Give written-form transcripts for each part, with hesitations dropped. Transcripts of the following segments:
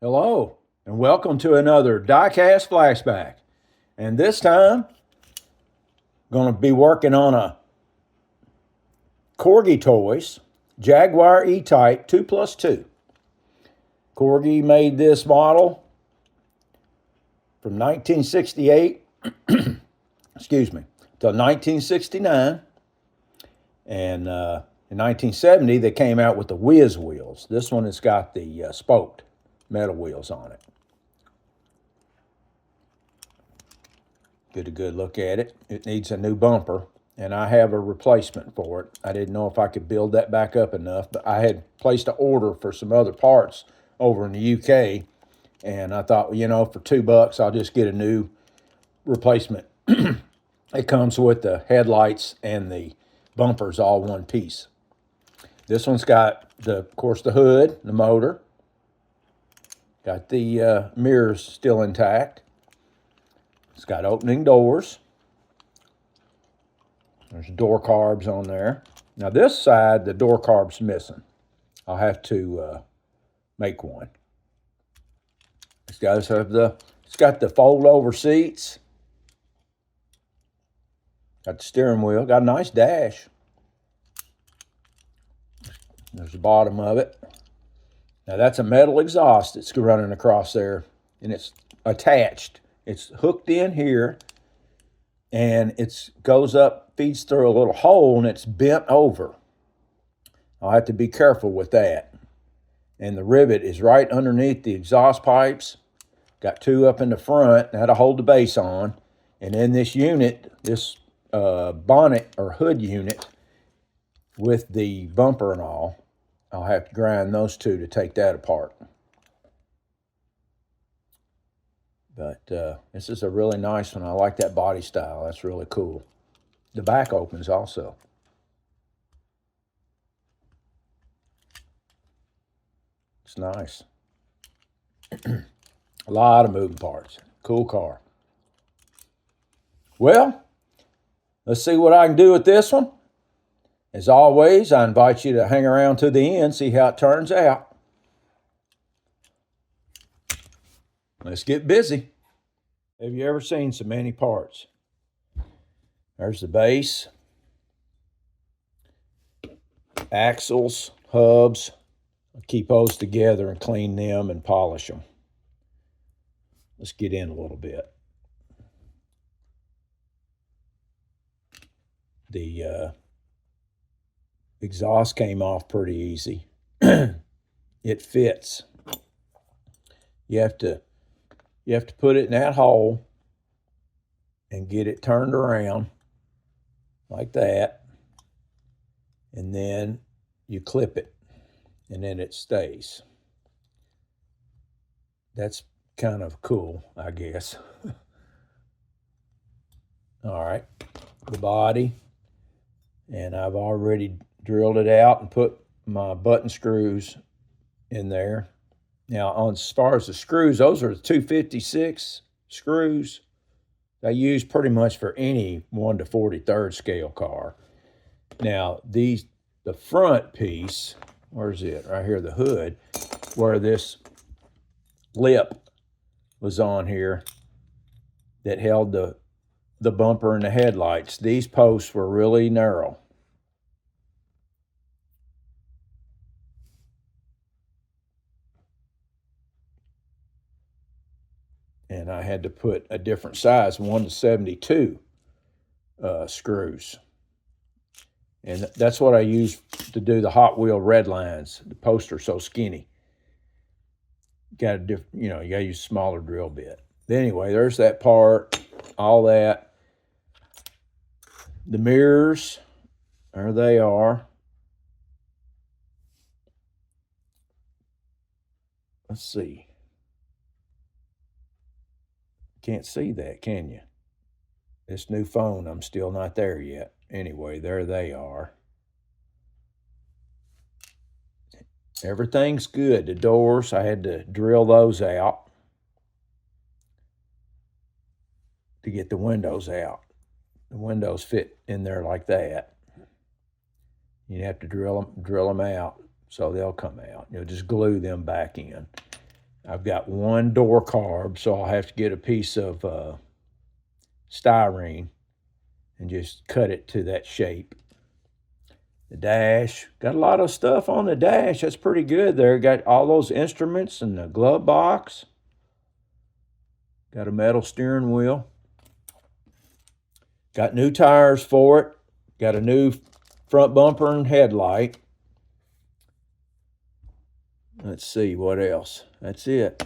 Hello, and welcome to another Diecast Flashback. And this time, going to be working on a Corgi Toys Jaguar E-Type 2+2. Corgi made this model from 1968, excuse me, till 1969. And in 1970, they came out with the Whiz wheels. This one has got the spoked metal wheels on it. Get a good look at it. It needs a new bumper, and I have a replacement for it. I didn't know if I could build that back up enough, but I had placed an order for some other parts over in the UK, and I thought, you know, for $2, I'll just get a new replacement. It comes with the headlights and the bumpers all one piece. This one's got, of course, the hood, the motor. Got the mirrors still intact. It's got opening doors. There's door carbs on there. Now this side, the door carb's missing. I'll have to make one. It's got the fold over seats. Got the steering wheel. Got a nice dash. There's the bottom of it. Now that's a metal exhaust that's running across there, and it's attached. It's hooked in here, and it goes up, feeds through a little hole, and it's bent over. I'll have to be careful with that. And the rivet is right underneath the exhaust pipes. Got two up in the front. That'll hold the base on. And then this unit, this bonnet or hood unit with the bumper and all, I'll have to grind those two to take that apart. But this is a really nice one. I like that body style. That's really cool. The back opens also. It's nice. A lot of moving parts. Cool car. Well, let's see what I can do with this one. As always, I invite you to hang around to the end, see how it turns out. Let's get busy. Have you ever seen so many parts? There's the base, axles, hubs. I'll keep those together and clean them and polish them. Let's get in a little bit. The exhaust came off pretty easy. It fits. You have to put it in that hole and get it turned around like that. And then you clip it, and then it stays. That's kind of cool, I guess. All right, the body. And I've already drilled it out and put my button screws in there. Now, as far as the screws, those are the 256 screws I use pretty much for any 1 to 43rd scale car. Now, the front piece, where's it? Right here, the hood, where this lip was on here that held the bumper and the headlights. These posts were really narrow. And I had to put a different size, 1 to 72 screws. And that's what I use to do the Hot Wheel red lines. The posts are so skinny. Got a different, you got to use a smaller drill bit. But anyway, there's that part, all that. The mirrors, there they are. Let's see. Can't see that, can you? This new phone, I'm still not there yet. Anyway, there they are. Everything's good. The doors, I had to drill those out to get the windows out. The windows fit in there like that. You have to drill them out so they'll come out. You'll just glue them back in. I've got one door carb, so I'll have to get a piece of styrene and just cut it to that shape. The dash, got a lot of stuff on the dash. That's pretty good there. Got all those instruments in the glove box. Got a metal steering wheel. Got new tires for it. Got a new front bumper and headlight. Let's see, what else? That's it.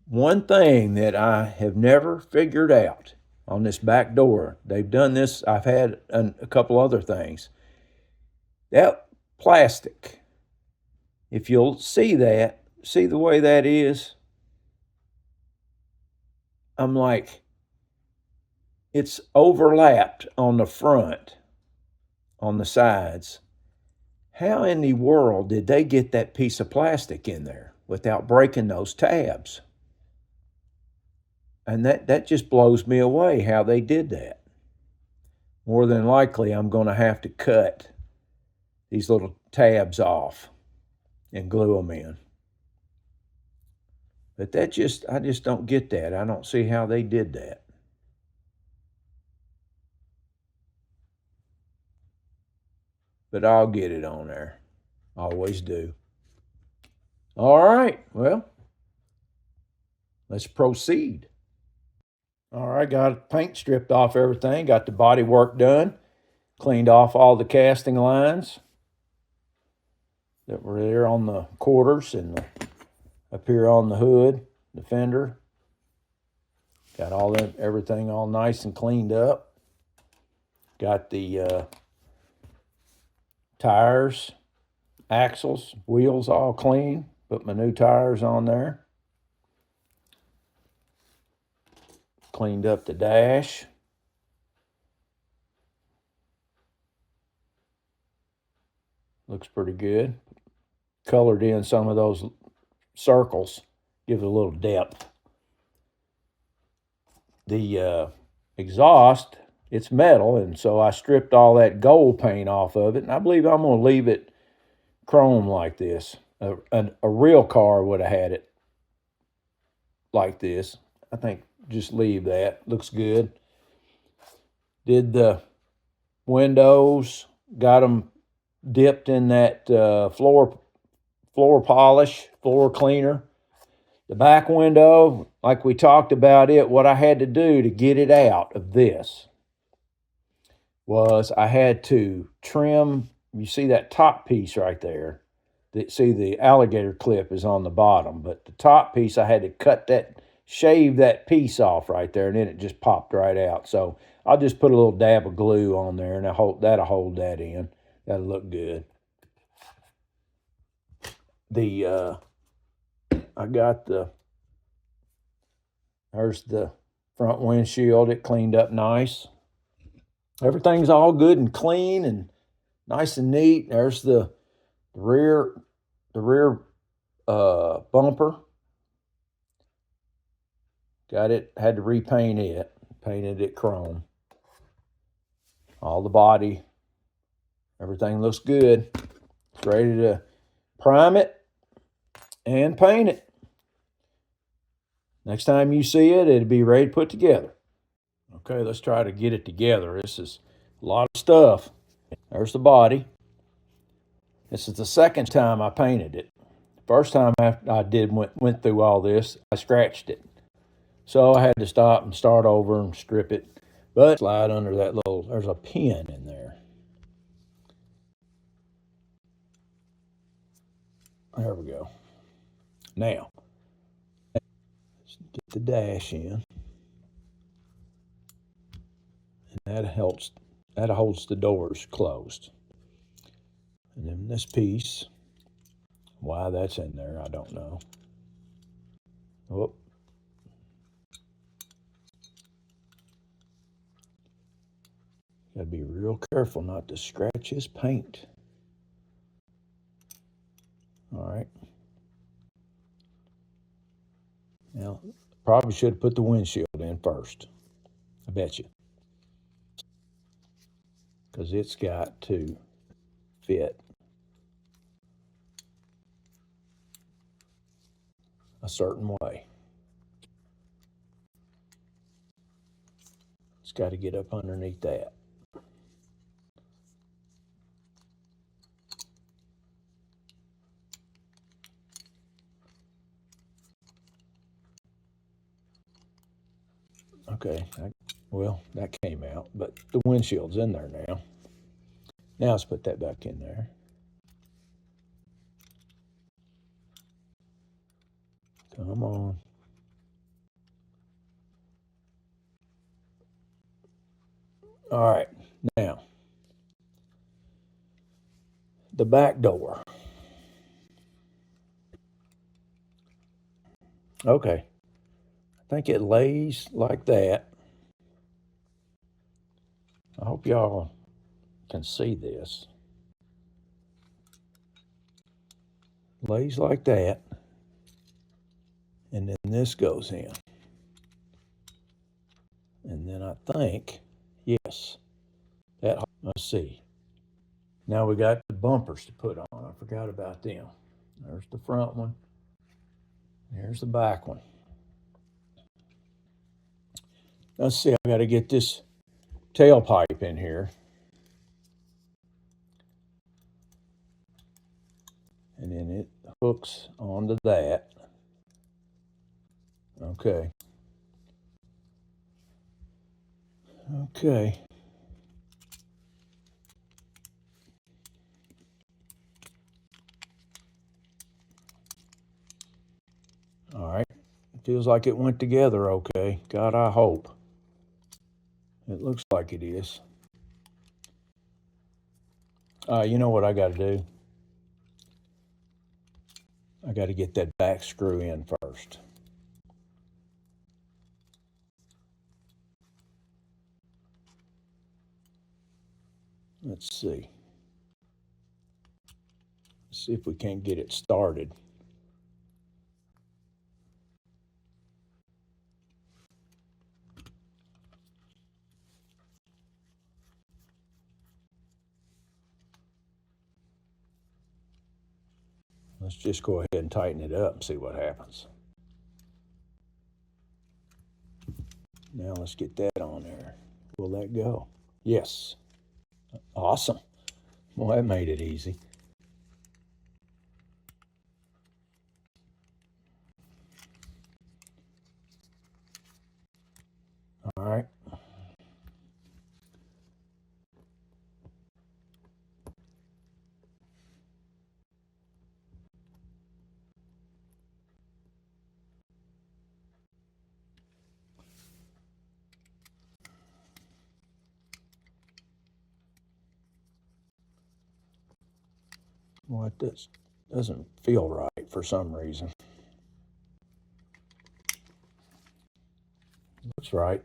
One thing that I have never figured out on this back door, they've done this, I've had a couple other things. That plastic, if you'll see that, see the way that is, I'm like, it's overlapped on the front, on the sides. How in the world did they get that piece of plastic in there without breaking those tabs? And that just blows me away how they did that. More than likely, I'm going to have to cut these little tabs off and glue them in. But I just don't get that. I don't see how they did that. But I'll get it on there. Always do. All right, well, let's proceed. All right, got paint stripped off everything, got the body work done, cleaned off all the casting lines that were there on the quarters and up here on the hood, the fender. Got all that, everything all nice and cleaned up. Got the tires, axles, wheels all clean. Put my new tires on there. Cleaned up the dash. Looks pretty good. Colored in some of those circles, give it a little depth. The exhaust, it's metal, and so I stripped all that gold paint off of it, and I believe I'm going to leave it chrome like this. A real car would have had it like this. I think just leave that. Looks good. Did the windows, got them dipped in that floor polish, floor cleaner. The back window, like we talked about it, what I had to do to get it out of this was I had to trim, you see that top piece right there? See, the alligator clip is on the bottom, but the top piece, I had to cut that, shave that piece off right there, and then it just popped right out. So I'll just put a little dab of glue on there, and that'll hold that in. That'll look good. I got there's the front windshield. It cleaned up nice. Everything's all good and clean and nice and neat. There's the rear bumper. Got it, had to repaint it, painted it chrome. All the body, everything looks good. It's ready to prime it and paint it. Next time you see it, it'll be ready to put together. Okay, let's try to get it together. This is a lot of stuff. There's the body. This is the second time I painted it. First time I went through all this, I scratched it. So I had to stop and start over and strip it. But slide under that little, there's a pin in there. There we go. Now, let's get the dash in. And that holds the doors closed. And then this piece, why that's in there, I don't know. Oh. Gotta be real careful not to scratch his paint. All right. Now, probably should have put the windshield in first. I bet you. Because it's got to fit. a certain way. It's got to get up underneath that. Okay, well, that came out, but the windshield's in there now. Now let's put that back in there. Come on. All right, now, the back door. Okay, I think it lays like that. I hope y'all can see this. Lays like that. And then this goes in. And then I think, yes, let's see. Now we got the bumpers to put on. I forgot about them. There's the front one. There's the back one. Let's see, I got to get this tailpipe in here. And then it hooks onto that. Okay. Okay. All right. Feels like it went together okay. God, I hope. It looks like it is. You know what I got to do? I got to get that back screw in first. Let's see. Let's see if we can't get it started. Let's just go ahead and tighten it up and see what happens. Now let's get that on there. Will that go? Yes. Awesome. Well, that made it easy. All right. What this doesn't feel right for some reason. Looks right.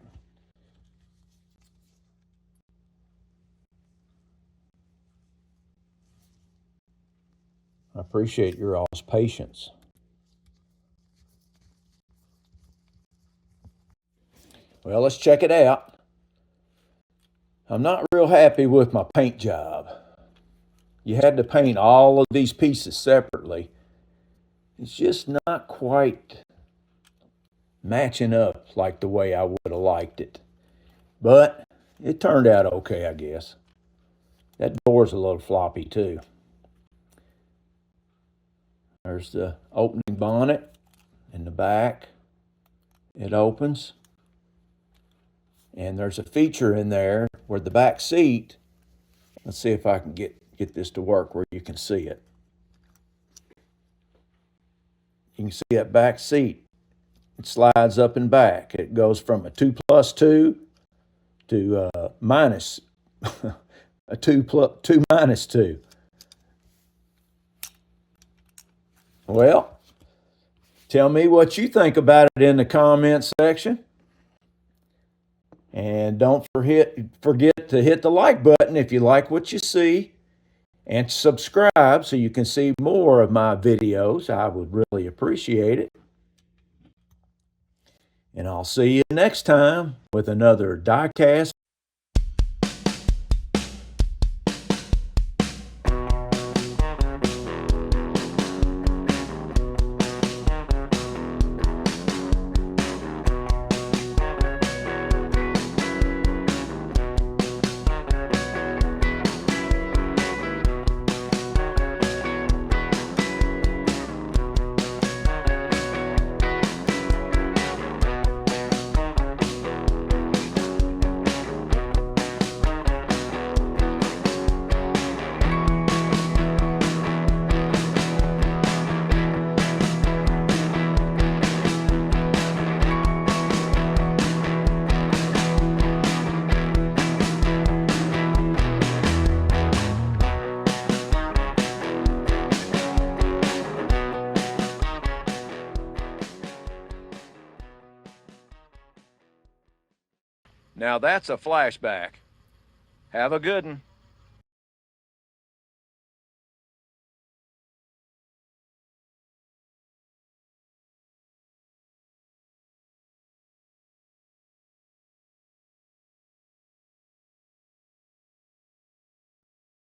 I appreciate your all's patience. Well, let's check it out. I'm not real happy with my paint job. You had to paint all of these pieces separately. It's just not quite matching up like the way I would have liked it. But it turned out okay, I guess. That door's a little floppy too. There's the opening bonnet in the back. It opens. And there's a feature in there where the back seat, let's see if I can get this to work where you can see it. You can see that back seat. It slides up and back. It goes from a 2+2 to minus a 2 minus 2. Well, tell me what you think about it in the comment section. And don't forget to hit the like button if you like what you see. And subscribe so you can see more of my videos. I would really appreciate it. And I'll see you next time with another diecast. Now that's a flashback. Have a good one.